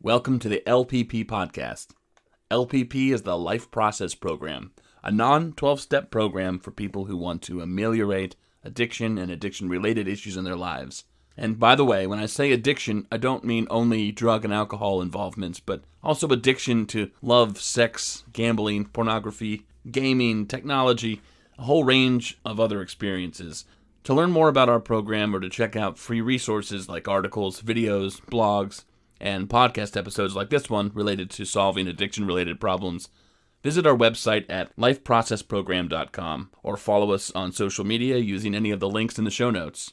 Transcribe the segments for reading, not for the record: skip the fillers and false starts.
Welcome to the LPP podcast. LPP is the Life Process Program, a non-12-step program for people who want to ameliorate addiction and addiction-related issues in their lives. And by the way, when I say addiction, I don't mean only drug and alcohol involvements, but also addiction to love, sex, gambling, pornography, gaming, technology, a whole range of other experiences. To learn more about our program or to check out free resources like articles, videos, blogs, and podcast episodes like this one related to solving addiction-related problems, visit our website at lifeprocessprogram.com or follow us on social media using any of the links in the show notes.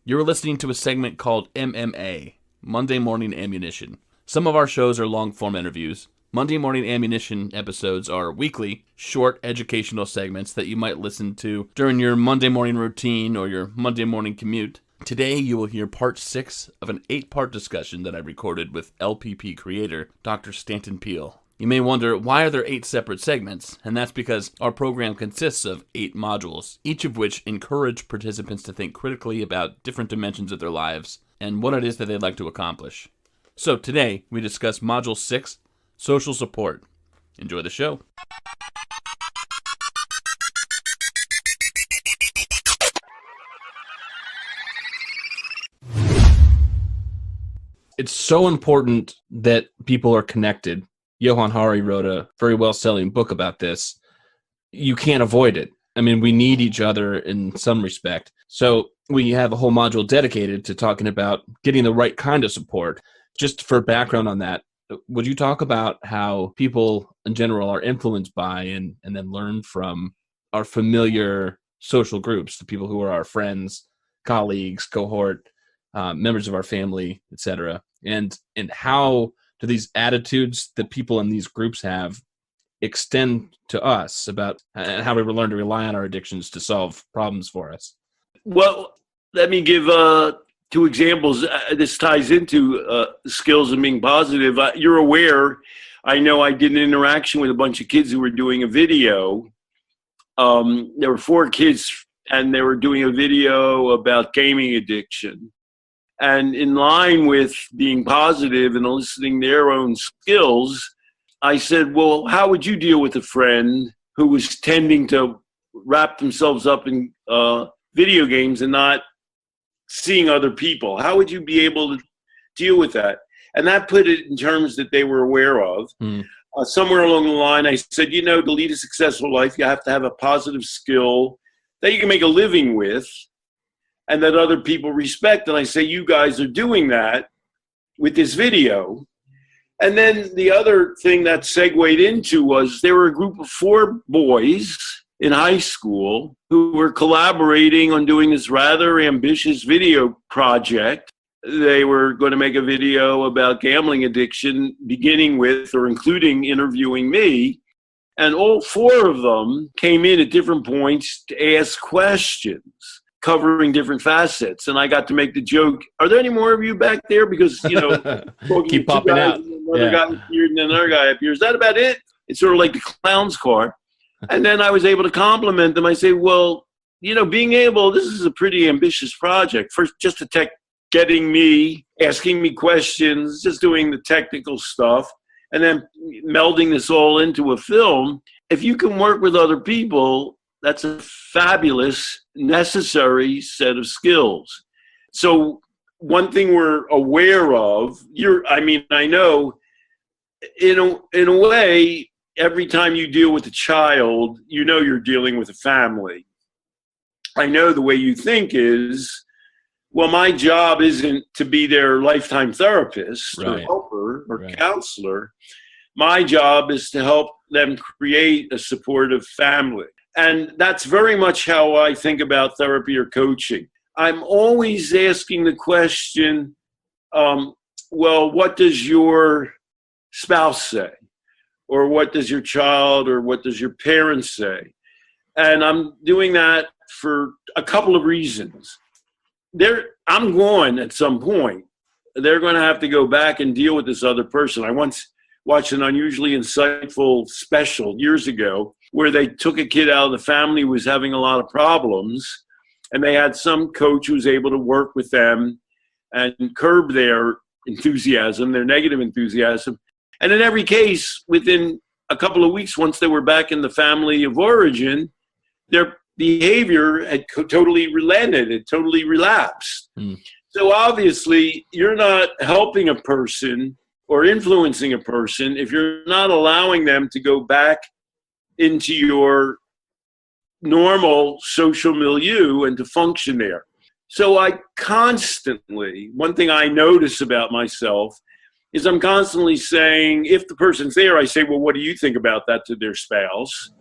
You're listening to a segment called MMA, Monday Morning Ammunition. Some of our shows are long-form interviews. Monday Morning Ammunition episodes are weekly, short educational segments that you might listen to during your Monday morning routine or your Monday morning commute. Today, you will hear part 6 of an 8-part discussion that I recorded with LPP creator, Dr. Stanton Peele. You may wonder, why are there 8 separate segments? And that's because our program consists of 8 modules, each of which encourage participants to think critically about different dimensions of their lives and what it is that they'd like to accomplish. So today, we discuss Module 6, Social Support. Enjoy the show. It's so important that people are connected. Johann Hari wrote a very well-selling book about this. You can't avoid it. I mean, we need each other in some respect. So we have a whole module dedicated to talking about getting the right kind of support. Just for background on that, would you talk about how people in general are influenced by and then learn from our familiar social groups, the people who are our friends, colleagues, cohort, members of our family, etc., and how do these attitudes that people in these groups have extend to us about how we learn to rely on our addictions to solve problems for us? Well, let me give 2 examples. This ties into skills and being positive. You're aware, I know I did an interaction with a bunch of kids who were doing a video. There were 4 kids, and they were doing a video about gaming addiction. And in line with being positive and eliciting their own skills, I said, well, how would you deal with a friend who was tending to wrap themselves up in video games and not seeing other people? How would you be able to deal with that? And that put it in terms that they were aware of. Somewhere along the line, I said, to lead a successful life, you have to have a positive skill that you can make a living with and that other people respect. And I say, you guys are doing that with this video. And then the other thing that segued into was there were a group of 4 boys in high school who were collaborating on doing this rather ambitious video project. They were going to make a video about gambling addiction, beginning with or including interviewing me. And all 4 of them came in at different points to ask questions covering different facets. And I got to make the joke, are there any more of you back there? Because, keep popping out. Another guy appeared and another guy appears. Is that about it? It's sort of like the clown's car. And then I was able to compliment them. I say, well, this is a pretty ambitious project. First, just the tech, getting me, asking me questions, just doing the technical stuff, and then melding this all into a film. If you can work with other people, that's a fabulous, necessary set of skills. So one thing we're aware of, I know in a way, every time you deal with a child, you're dealing with a family. I know the way you think is, well, my job isn't to be their lifetime therapist or helper or counselor. My job is to help them create a supportive family. And that's very much how I think about therapy or coaching. I'm always asking the question, well, what does your spouse say? Or what does your child or what does your parents say? And I'm doing that for a couple of reasons. I'm going at some point. They're going to have to go back and deal with this other person. I once watched an unusually insightful special years ago where they took a kid out of the family who was having a lot of problems, and they had some coach who was able to work with them and curb their enthusiasm, their negative enthusiasm. And in every case, within a couple of weeks, once they were back in the family of origin, their behavior had totally relented, it totally relapsed. So obviously, you're not helping a person or influencing a person if you're not allowing them to go back into your normal social milieu and to function there. So I constantly, one thing I notice about myself is I'm constantly saying, if the person's there, I say, well, what do you think about that to their spouse?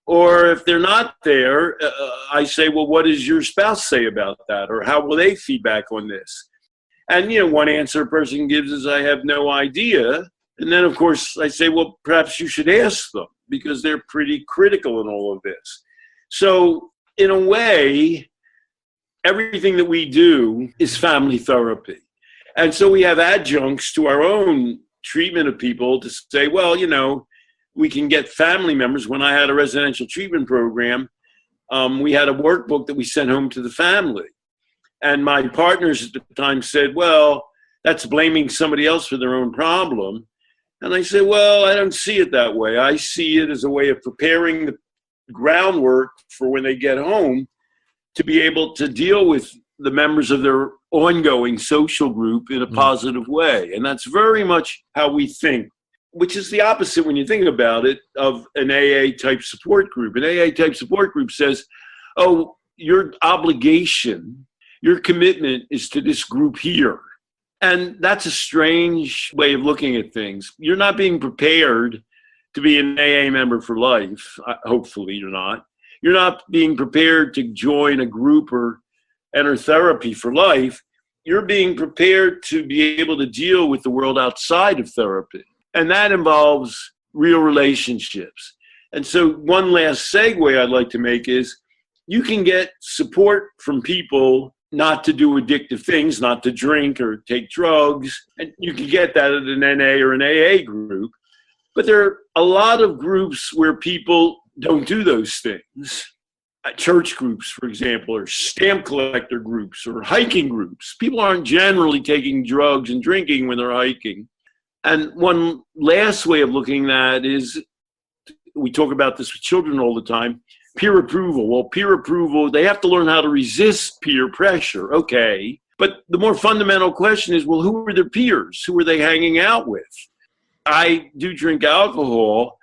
Or if they're not there, I say, well, what does your spouse say about that? Or how will they feedback on this? And, one answer a person gives is, I have no idea. And then, of course, I say, well, perhaps you should ask them because they're pretty critical in all of this. So in a way, everything that we do is family therapy. And so we have adjuncts to our own treatment of people to say, well, we can get family members. When I had a residential treatment program, we had a workbook that we sent home to the family. And my partners at the time said, well, that's blaming somebody else for their own problem. And I said, well, I don't see it that way. I see it as a way of preparing the groundwork for when they get home to be able to deal with the members of their ongoing social group in a positive way. And that's very much how we think, which is the opposite when you think about it of an AA type support group. An AA type support group says, oh, your obligation, your commitment is to this group here. And that's a strange way of looking at things. You're not being prepared to be an AA member for life. Hopefully you're not. You're not being prepared to join a group or enter therapy for life. You're being prepared to be able to deal with the world outside of therapy. And that involves real relationships. And so one last segue I'd like to make is you can get support from people not to do addictive things, not to drink or take drugs. And you can get that at an NA or an AA group. But there are a lot of groups where people don't do those things. Church groups, for example, or stamp collector groups or hiking groups. People aren't generally taking drugs and drinking when they're hiking. And one last way of looking at it is, we talk about this with children all the time, peer approval. Well, peer approval, they have to learn how to resist peer pressure. Okay. But the more fundamental question is, well, who are their peers? Who are they hanging out with? I do drink alcohol,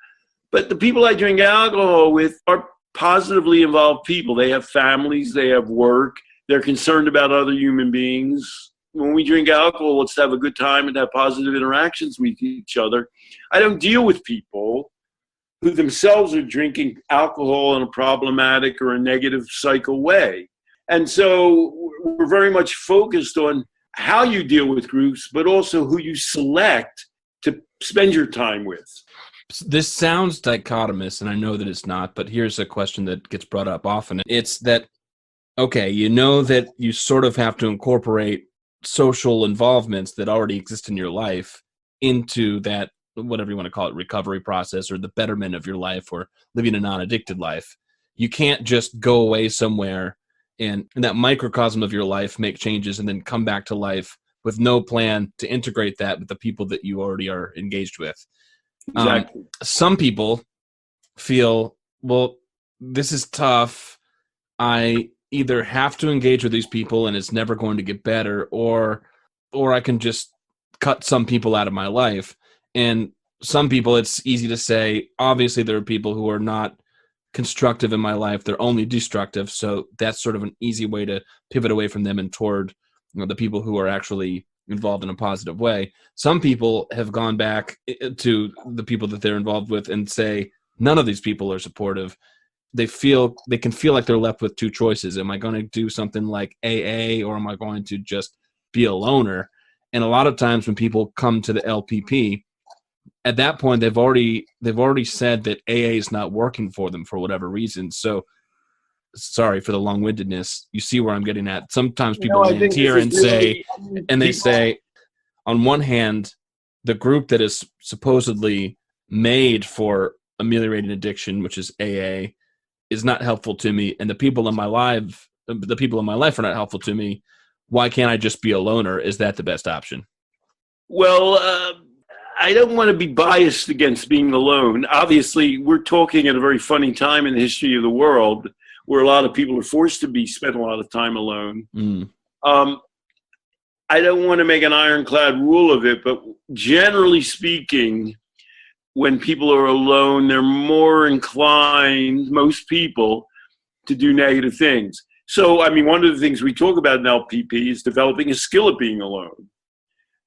but the people I drink alcohol with are positively involved people. They have families, they have work, they're concerned about other human beings. When we drink alcohol, let's have a good time and have positive interactions with each other. I don't deal with people who themselves are drinking alcohol in a problematic or a negative cycle way. And so we're very much focused on how you deal with groups, but also who you select to spend your time with. This sounds dichotomous, and I know that it's not, but here's a question that gets brought up often. It's that, okay, you know that you sort of have to incorporate social involvements that already exist in your life into that, whatever you want to call it, recovery process or the betterment of your life or living a non-addicted life. You can't just go away somewhere and in that microcosm of your life make changes and then come back to life with no plan to integrate that with the people that you already are engaged with. Exactly. Some people feel, well, this is tough. I either have to engage with these people and it's never going to get better, or I can just cut some people out of my life. And some people, it's easy to say, obviously there are people who are not constructive in my life. They're only destructive. So that's sort of an easy way to pivot away from them and toward the people who are actually involved in a positive way. Some people have gone back to the people that they're involved with and say, none of these people are supportive. They can feel like they're left with two choices. Am I going to do something like AA, or am I going to just be a loner? And a lot of times when people come to the LPP, at that point they've already said that AA is not working for them for whatever reason. So sorry for the long-windedness. You see where I'm getting at. Sometimes people land here and say, they say, on one hand, the group that is supposedly made for ameliorating addiction, which is AA, is not helpful to me, and the people in my life are not helpful to me. Why can't I just be a loner? Is that the best option? Well, I don't want to be biased against being alone. Obviously, we're talking at a very funny time in the history of the world where a lot of people are forced to spend a lot of time alone. Mm. I don't want to make an ironclad rule of it, but generally speaking, when people are alone, they're more inclined, most people, to do negative things. So, I mean, one of the things we talk about in LPP is developing a skill at being alone.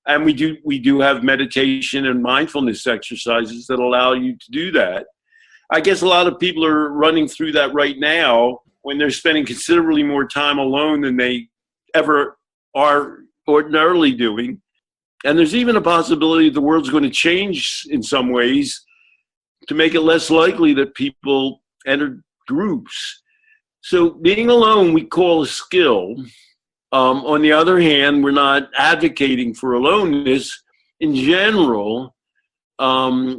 And we do have meditation and mindfulness exercises that allow you to do that. I guess a lot of people are running through that right now when they're spending considerably more time alone than they ever are ordinarily doing. And there's even a possibility the world's going to change in some ways to make it less likely that people enter groups. So being alone, we call a skill. On the other hand, we're not advocating for aloneness. In general, a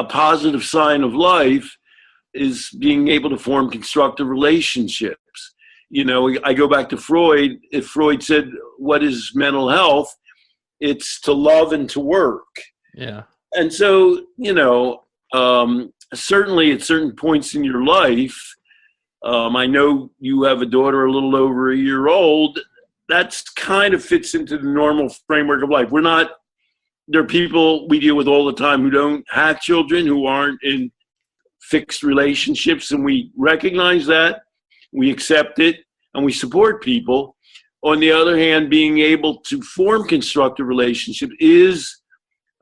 positive sign of life is being able to form constructive relationships. You know, I go back to Freud. If Freud said, what is mental health? It's to love and to work. Yeah. And so, you know, certainly at certain points in your life, I know you have a daughter a little over a year old. That's kind of fits into the normal framework of life. There are people we deal with all the time who don't have children, who aren't in fixed relationships, and we recognize that, we accept it, and we support people. On the other hand, being able to form constructive relationships is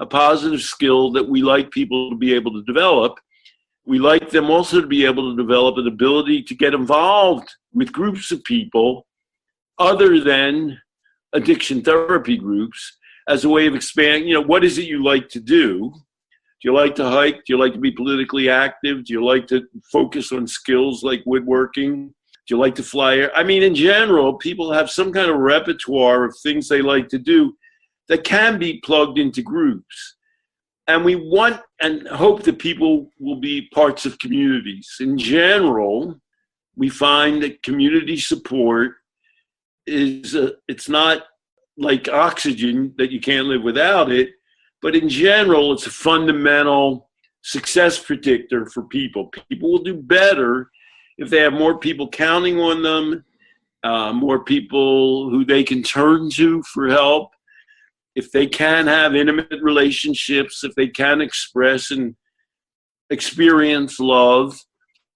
a positive skill that we like people to be able to develop. We like them also to be able to develop an ability to get involved with groups of people other than addiction therapy groups as a way of expanding, you know, what is it you like to do? Do you like to hike? Do you like to be politically active? Do you like to focus on skills like woodworking? Do you like to fly? I mean, in general, people have some kind of repertoire of things they like to do that can be plugged into groups. And we want and hope that people will be parts of communities. In general, we find that community support it's not like oxygen that you can't live without it, but in general, it's a fundamental success predictor for people. People will do better if they have more people counting on them, more people who they can turn to for help. If they can have intimate relationships, if they can express and experience love,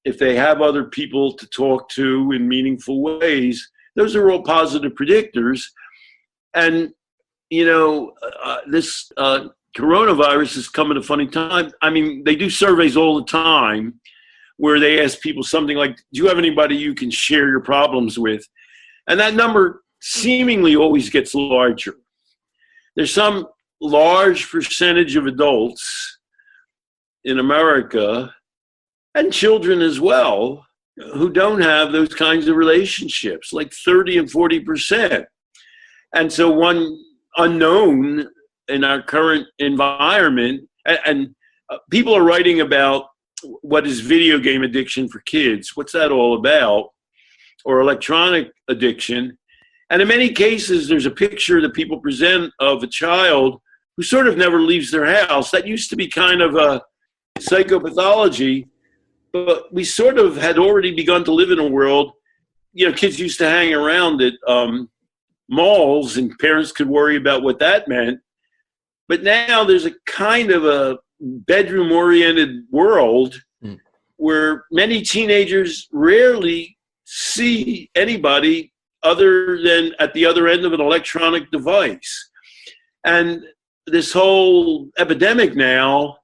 if they have other people to talk to in meaningful ways, those are all positive predictors. And, you know, this coronavirus has come at a funny time. I mean, they do surveys all the time where they ask people something like, do you have anybody you can share your problems with? And that number seemingly always gets larger. There's some large percentage of adults in America, and children as well, who don't have those kinds of relationships, like 30 and 40%. And so one unknown in our current environment, and people are writing about what is video game addiction for kids, what's that all about, or electronic addiction. And in many cases, there's a picture that people present of a child who sort of never leaves their house. That used to be kind of a psychopathology, but we sort of had already begun to live in a world, you know, kids used to hang around at malls and parents could worry about what that meant. But now there's a kind of a bedroom-oriented world where many teenagers rarely see anybody other than at the other end of an electronic device. And this whole epidemic now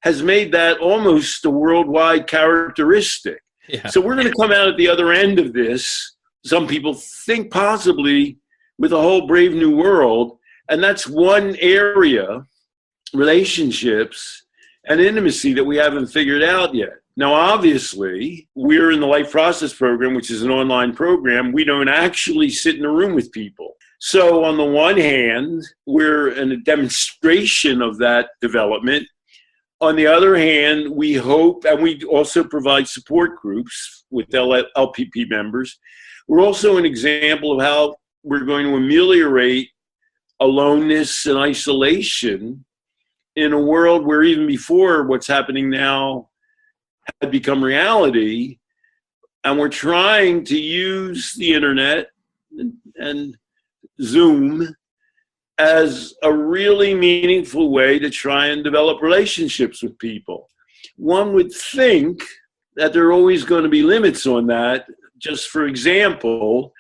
has made that almost a worldwide characteristic. Yeah. So we're going to come out at the other end of this, some people think possibly, with a whole brave new world. And that's one area, relationships and intimacy, that we haven't figured out yet. Now, obviously, we're in the Life Process Program, which is an online program. We don't actually sit in a room with people. So on the one hand, we're in a demonstration of that development. On the other hand, we hope, and we also provide support groups with LPP members. We're also an example of how we're going to ameliorate aloneness and isolation in a world where even before what's happening now had become reality. And we're trying to use the internet and Zoom as a really meaningful way to try and develop relationships with people. One would think that there are always going to be limits on that. Just for example,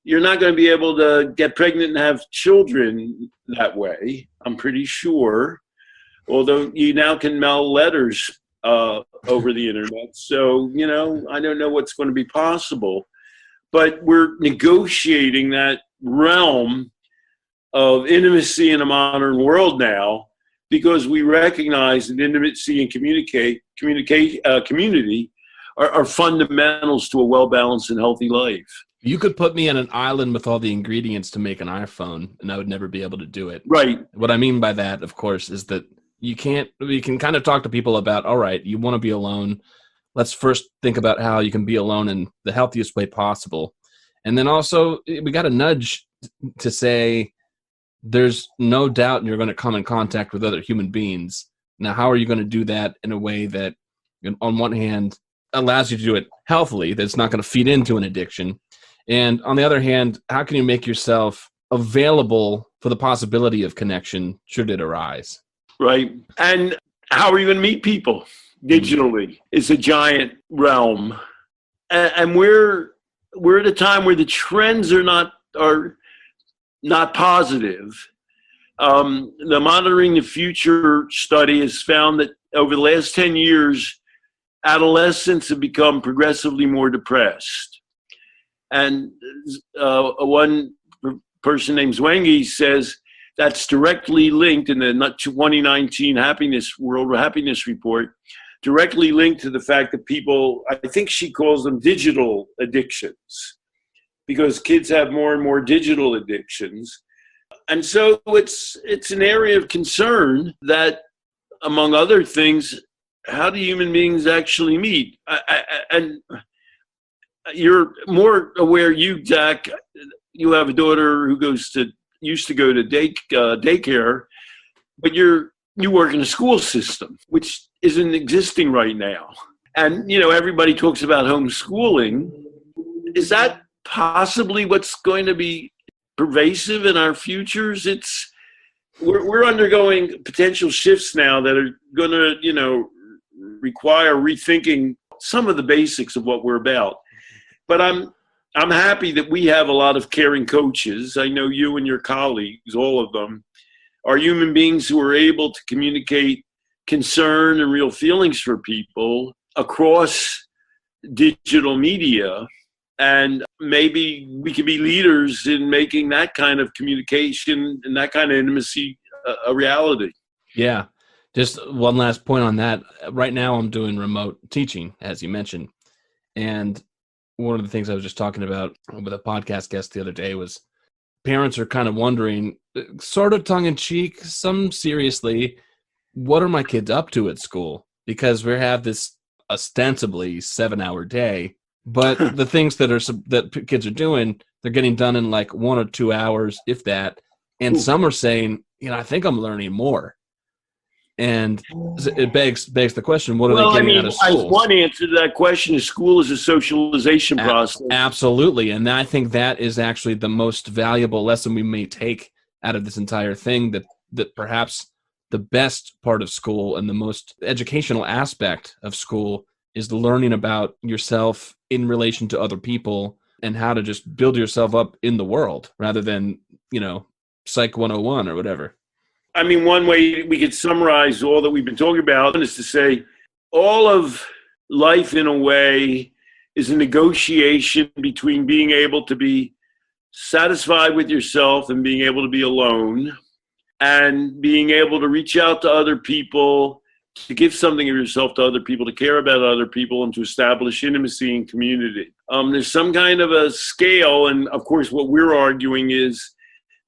you're not going to be able to get pregnant and have children that way, I'm pretty sure, although you now can mail letters over the internet. So, I don't know what's going to be possible. But we're negotiating that realm of intimacy in a modern world now because we recognize that intimacy and community are fundamentals to a well-balanced and healthy life. You could put me on an island with all the ingredients to make an iPhone, and I would never be able to do it. Right. What I mean by that, of course, is that you can kind of talk to people about, all right, you want to be alone. Let's first think about how you can be alone in the healthiest way possible. And then also, we got a nudge to say, there's no doubt you're going to come in contact with other human beings. Now, how are you going to do that in a way that, on one hand, allows you to do it healthily, that's not going to feed into an addiction? And on the other hand, how can you make yourself available for the possibility of connection should it arise? Right. And how are you going to meet people digitally? It's a giant realm. And we're at a time where the trends are not positive. The Monitoring the Future study has found that over the last 10 years, adolescents have become progressively more depressed. And one person named Zwengi says that's directly linked in the 2019 World Happiness Report, directly linked to the fact that people, I think she calls them digital addictions, because kids have more and more digital addictions. And so it's an area of concern that, among other things, how do human beings actually meet? And you're more aware, Zach, you have a daughter who used to go to daycare, but you work in a school system, which isn't existing right now. And, everybody talks about homeschooling. Is that possibly what's going to be pervasive in our futures? We're undergoing potential shifts now that are going to, require rethinking some of the basics of what we're about. But I'm happy that we have a lot of caring coaches. I know you and your colleagues, all of them, are human beings who are able to communicate concern and real feelings for people across digital media. And maybe we could be leaders in making that kind of communication and that kind of intimacy a reality. Yeah. Just one last point on that. Right now I'm doing remote teaching, as you mentioned. And one of the things I was just talking about with a podcast guest the other day was parents are kind of wondering, sort of tongue-in-cheek, some seriously, what are my kids up to at school? Because we have this ostensibly 7-hour day, but the things that kids are doing, they're getting done in like 1 or 2 hours, if that. And some are saying, I think I'm learning more. And it begs the question, what are they getting out of school? One answer to that question is school is a socialization process. Absolutely. And I think that is actually the most valuable lesson we may take out of this entire thing, that perhaps the best part of school and the most educational aspect of school is learning about yourself in relation to other people and how to just build yourself up in the world rather than, Psych 101 or whatever. I mean, one way we could summarize all that we've been talking about is to say all of life, in a way, is a negotiation between being able to be satisfied with yourself and being able to be alone, and being able to reach out to other people, to give something of yourself to other people, to care about other people, and to establish intimacy and community. There's some kind of a scale, and of course what we're arguing is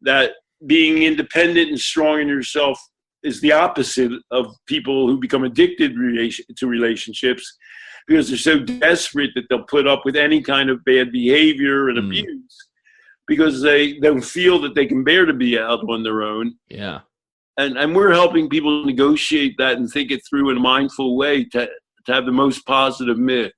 that being independent and strong in yourself is the opposite of people who become addicted to relationships, because they're so desperate that they'll put up with any kind of bad behavior and abuse. because they don't feel that they can bear to be out on their own. Yeah. And we're helping people negotiate that and think it through in a mindful way to have the most positive mix.